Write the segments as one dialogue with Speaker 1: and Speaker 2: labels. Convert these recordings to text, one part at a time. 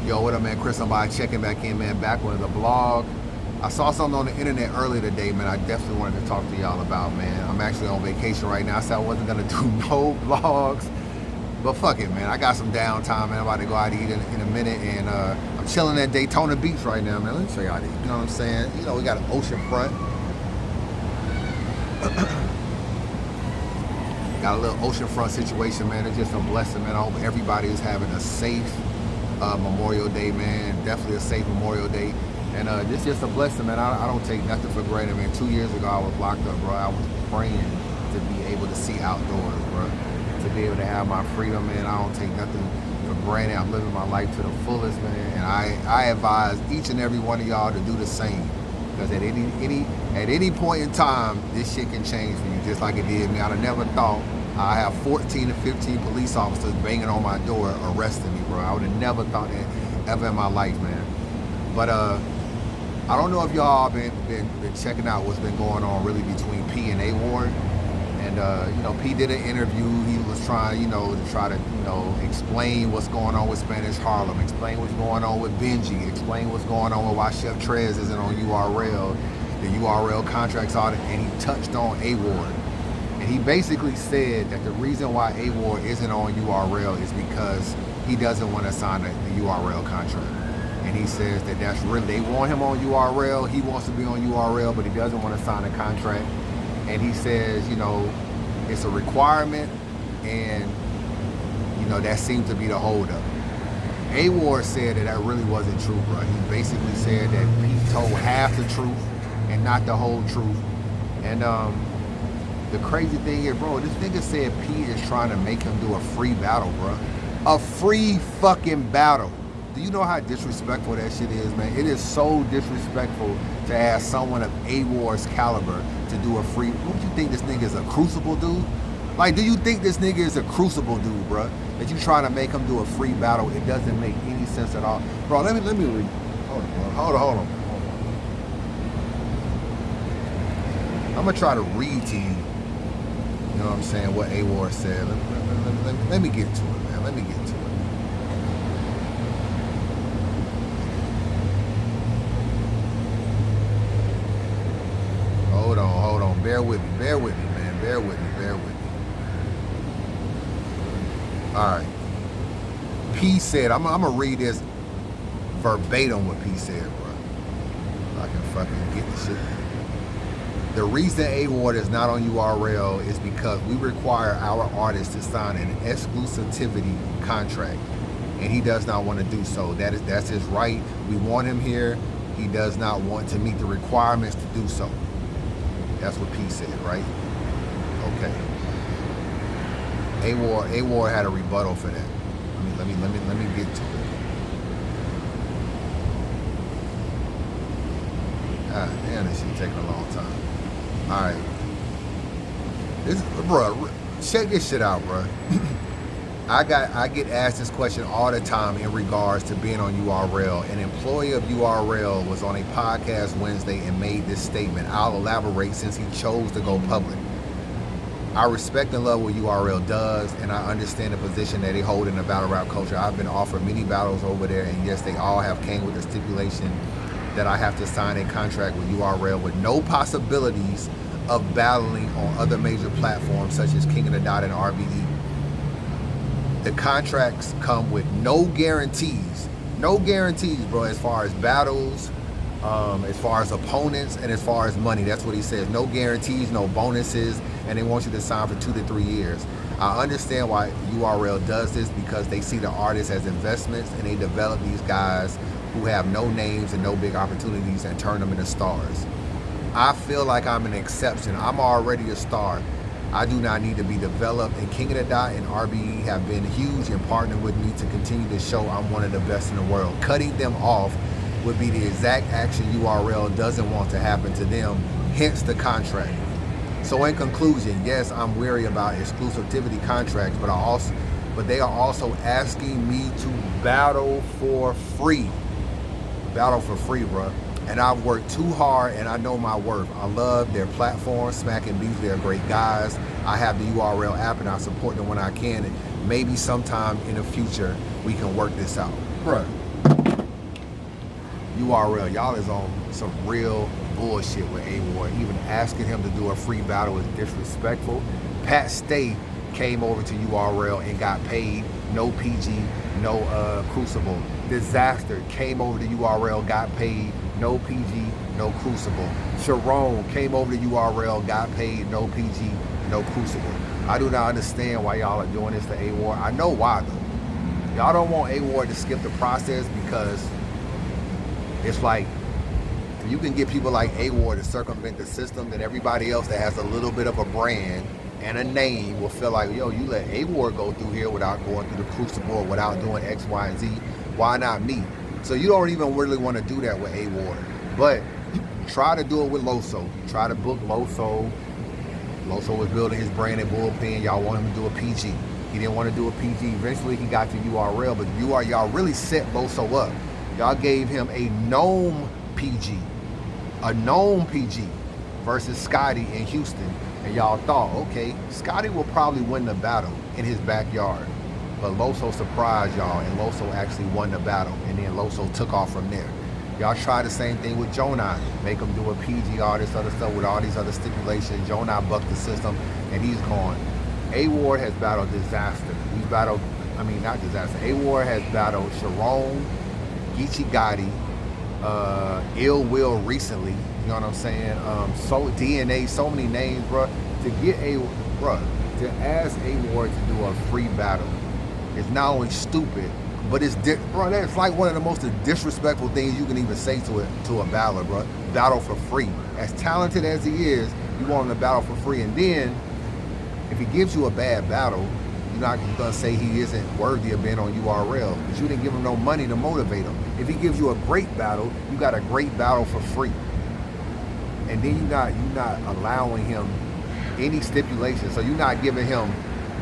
Speaker 1: Yo, what up, man? Chris, I'm by checking back in, man. Back with the blog. I saw something on the internet earlier today, man. I definitely wanted to talk to y'all about, man. I'm actually on vacation right now. I said I wasn't gonna do no vlogs, but fuck it, man. I got some downtime, man. I'm about to go out to eat in a minute, and I'm chilling at Daytona Beach right now, man. Let me show y'all this. You know what I'm saying? You know, we got an ocean front. Got a little oceanfront situation, man. It's just a blessing, man. I hope everybody is having a safe Memorial Day, man. Definitely a safe Memorial Day. And it's just a blessing, man. I don't take nothing for granted, man. 2 years ago, I was locked up, bro. I was praying to be able to see outdoors, bro. To be able to have my freedom, man. I don't take nothing for granted. I'm living my life to the fullest, man. And I advise each and every one of y'all to do the same. Because at any point in time, this shit can change for you, just like it did me. I'd have never thought I have 14 to 15 police officers banging on my door, arresting me, bro. I would have never thought that ever in my life, man. But I don't know if y'all been checking out what's been going on really between P and A Ward. And you know, P did an interview. He was trying, you know, to explain what's going on with Spanish Harlem, explain what's going on with Benji, explain what's going on with why Chef Trez isn't on URL, the URL contracts audit, and he touched on A Ward. And he basically said that the reason why A Ward isn't on URL is because he doesn't want to sign the URL contract. And he says that that's really, they want him on URL, he wants to be on URL, but he doesn't want to sign a contract. And he says, you know, it's a requirement, and, you know, that seems to be the holdup. A Ward said that really wasn't true, bro. He basically said that he told half the truth and not the whole truth. And the crazy thing is, bro, this nigga said P is trying to make him do a free battle, bro. A free fucking battle. Do you know how disrespectful that shit is, man? It is so disrespectful to ask someone of A Ward's caliber to do a free. What do you think this nigga is, a crucible dude? Like, do you think this nigga is a crucible dude, bro? That you trying to make him do a free battle? It doesn't make any sense at all, bro. Let me read. Hold on. I'm gonna try to read to you. You know what I'm saying? What A Ward said. Let me get to it, man. Let me get to it. Hold on. Bear with me, man. Bear with me. All right. P said, I'm gonna read this verbatim what P said, bro. If I can fucking get the shit. The reason A Ward is not on URL is because we require our artists to sign an exclusivity contract, and he does not want to do so. That's his right. We want him here. He does not want to meet the requirements to do so. That's what P said, right? Okay. A Ward had a rebuttal for that. Let me get to it. God damn, this shit taking a long time. All right. Bro, check this shit out, bro. I get asked this question all the time in regards to being on URL. An employee of URL was on a podcast Wednesday and made this statement. I'll elaborate since he chose to go public. I respect and love what URL does, and I understand the position that they hold in the battle rap culture. I've been offered many battles over there, and yes, they all have came with the stipulation that I have to sign a contract with URL with no possibilities of battling on other major platforms such as King of the Dot and RBE. The contracts come with no guarantees, bro, as far as battles, as far as opponents, and as far as money. That's what he says. No guarantees, no bonuses, and they want you to sign for 2 to 3 years. I understand why URL does this, because they see the artists as investments, and they develop these guys who have no names and no big opportunities and turn them into stars. I feel like I'm an exception. I'm already a star. I do not need to be developed, and King of the Dot and RBE have been huge in partnering with me to continue to show I'm one of the best in the world. Cutting them off would be the exact action URL doesn't want to happen to them, hence the contract. So in conclusion, yes, I'm wary about exclusivity contracts, but they are also asking me to battle for free. Battle for free, bro. And I've worked too hard, and I know my worth. I love their platform, Smack and Beats. They're great guys. I have the URL app, and I support them when I can. And maybe sometime in the future, we can work this out.
Speaker 2: Bro,
Speaker 1: URL, y'all is on some real bullshit with A-Ward. Even asking him to do a free battle is disrespectful. Pat Stay came over to URL and got paid. No PG, no Crucible. Disaster came over to URL, got paid. No PG, no Crucible. Sharon came over to URL, got paid. No PG, no Crucible. I do not understand why y'all are doing this to A-Ward. I know why though. Y'all don't want A-Ward to skip the process because it's like you can get people like A-Ward to circumvent the system, then everybody else that has a little bit of a brand and a name will feel like, yo, you let A-Ward go through here without going through the Crucible, without doing X, Y, and Z. Why not me? So you don't even really want to do that with A-Ward. But try to do it with Loso. Try to book Loso. Loso was building his brand at Bullpen. Y'all want him to do a PG. He didn't want to do a PG. Eventually he got to URL, but y'all really set Loso up. Y'all gave him a known PG. A known PG versus Scotty in Houston. And y'all thought, okay, Scotty will probably win the battle in his backyard. But Loso surprised y'all, and Loso actually won the battle. And then Loso took off from there. Y'all try the same thing with Jonah. Make him do a PG, all this other stuff with all these other stipulations. Jonah bucked the system, and he's gone. A-Ward has battled disaster. He's battled, not disaster. A-Ward has battled Sharon, Geechee Gotti, Ill Will recently. You know what I'm saying? So DNA, so many names, bro. To ask A-Ward to do a free battle is not only stupid, but it's bro. That's like one of the most disrespectful things you can even say to a battler, bro. Battle for free. As talented as he is, you want him to battle for free, and then if he gives you a bad battle, you're not gonna say he isn't worthy of being on URL because you didn't give him no money to motivate him. If he gives you a great battle, you got a great battle for free. And then you're not allowing him any stipulations. So you're not giving him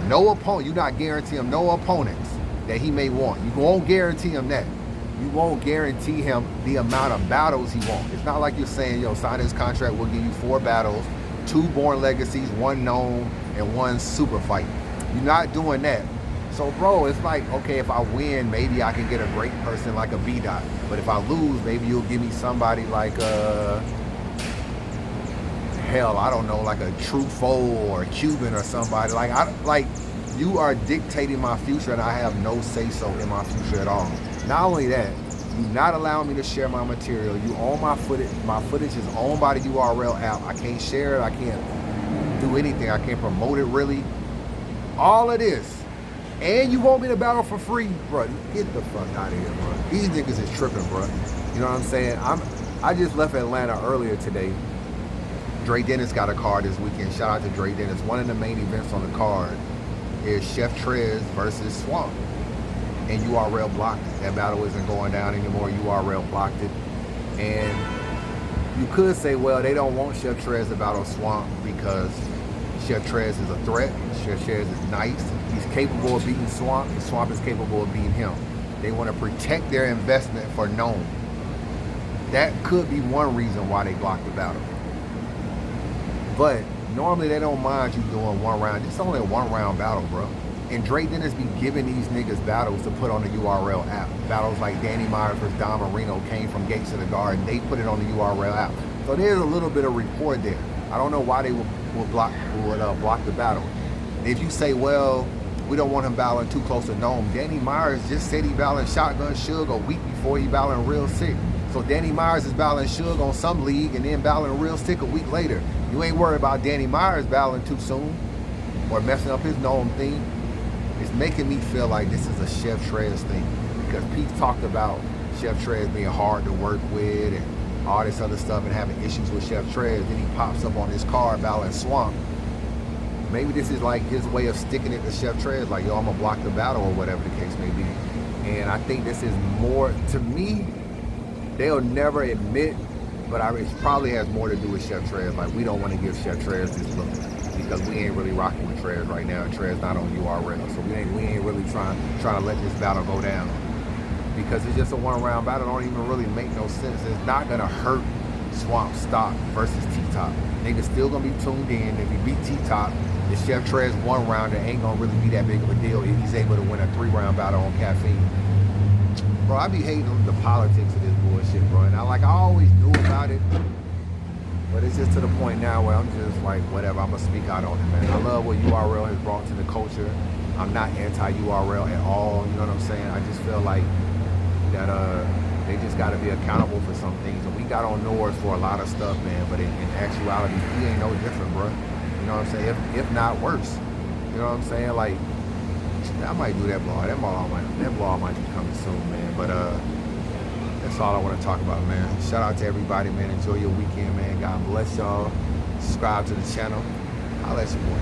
Speaker 1: no opponent. You're not guaranteeing him no opponents that he may want. You won't guarantee him that. You won't guarantee him the amount of battles he wants. It's not like you're saying, yo, sign this contract, we'll give you 4 battles, 2 Born Legacies, 1 known, and 1 super fight. You're not doing that. So, bro, it's like, okay, if I win, maybe I can get a great person like a B-Dot. But if I lose, maybe you'll give me somebody like hell, I don't know, like a True Foe or a Cuban or somebody. Like you are dictating my future, and I have no say-so in my future at all. Not only that, you not allowing me to share my material. You own my footage. My footage is owned by the URL app. I can't share it. I can't do anything. I can't promote it, really. All of this. And you want me to battle for free? Bro, get the fuck out of here, bro. These niggas is tripping, bro. You know what I'm saying? I just left Atlanta earlier today. Dre Dennis got a card this weekend. Shout out to Dre Dennis. One of the main events on the card is Chef Trez versus Swamp. And URL blocked it. That battle isn't going down anymore. URL blocked it. And you could say, well, they don't want Chef Trez to battle Swamp because Chef Trez is a threat. Chef Trez is nice. He's capable of beating Swamp, and Swamp is capable of beating him. They want to protect their investment for known. That could be one reason why they blocked the battle. But normally they don't mind you doing 1 round. It's only a 1 round battle, bro. And Dre Dennis be giving these niggas battles to put on the URL app. Battles like Danny Myers versus Don Marino came from Gates of the Garden. They put it on the URL app. So there's a little bit of rapport there. I don't know why they would block the battle. And if you say, well, we don't want him battling too close to Gnome. Danny Myers just said he battling Shotgun Suge a week before he battling Real Sick. So Danny Myers is battling Suge on some league and then battling Real Sick a week later. You ain't worried about Danny Myers battling too soon or messing up his Gnome thing. It's making me feel like this is a Chef Trez thing because Pete talked about Chef Trez being hard to work with and all this other stuff and having issues with Chef Trez. Then he pops up on his card battling Swamp. Maybe this is like his way of sticking it to Chef Trez, like, yo, I'm gonna block the battle or whatever the case may be. And I think this is more, to me, they'll never admit, but it probably has more to do with Chef Trez. Like, we don't want to give Chef Trez this look because we ain't really rocking with Trez right now. Trez not on URL, so we ain't really trying to let this battle go down because it's just a 1 round battle. Don't even really make no sense. It's not gonna hurt Swamp stock versus T-Top. Niggas still gonna be tuned in. If he beat T-Top, the Chef Trez 1 rounder ain't gonna really be that big of a deal if he's able to win a 3 round battle on caffeine. bro, I be hating the politics of this bullshit, bro. And I always knew about it, but it's just to the point now where I'm just like, whatever, I'm gonna speak out on it, man. I love what URL has brought to the culture. I'm not anti-URL at all, you know what I'm saying? I just feel like that they just gotta be accountable for some things. And we got on North for a lot of stuff, man, but in actuality, he ain't no different, bro. You know what I'm saying? If not worse. You know what I'm saying? Like, I might do that blog. That blog might be coming soon, man. But that's all I want to talk about, man. Shout out to everybody, man. Enjoy your weekend, man. God bless y'all. Subscribe to the channel. I'll let you boy.